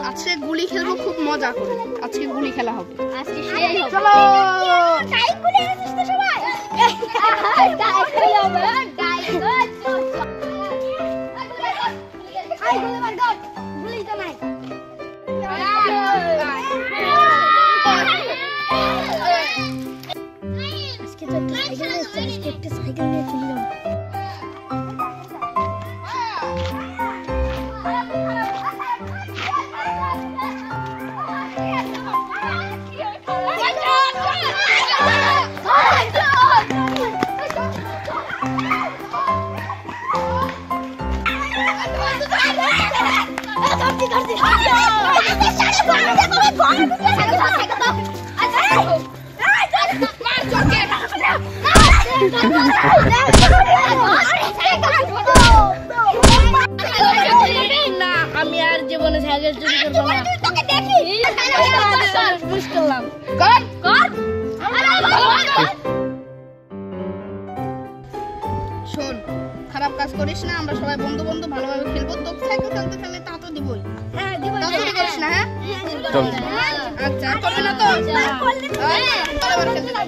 আজকে গুলি খেলবো খুব মজা করে। আজকে গুলি খেলা হবে। আজকে সেই হবে। চলো টাইম গুলি এনেছিস তো সবাই? টাইম গুলি হবে। টাইম গুলি মার গড। গুলি তো নাই। আজকে তো সাইকেল আছে। আজকে একটা সাইকেল নিয়ে চলে যাব। না আমি আর জীবনে সাইকেল চুরি করবো না। তোকে দেখি বুঝ করলাম। কর কর। শোন, খারাপ কাজ করিস না। আমরা সবাই বন্ধু বন্ধু ভালোভাবে খেলবো। তো সাইকেল খেলতে খেলে তা তো দিবই। হ্যাঁ দিব। তা চুরি করিস না। হ্যাঁ আচ্ছা, আর করবি না তো? চল এবার খেলতে যাই।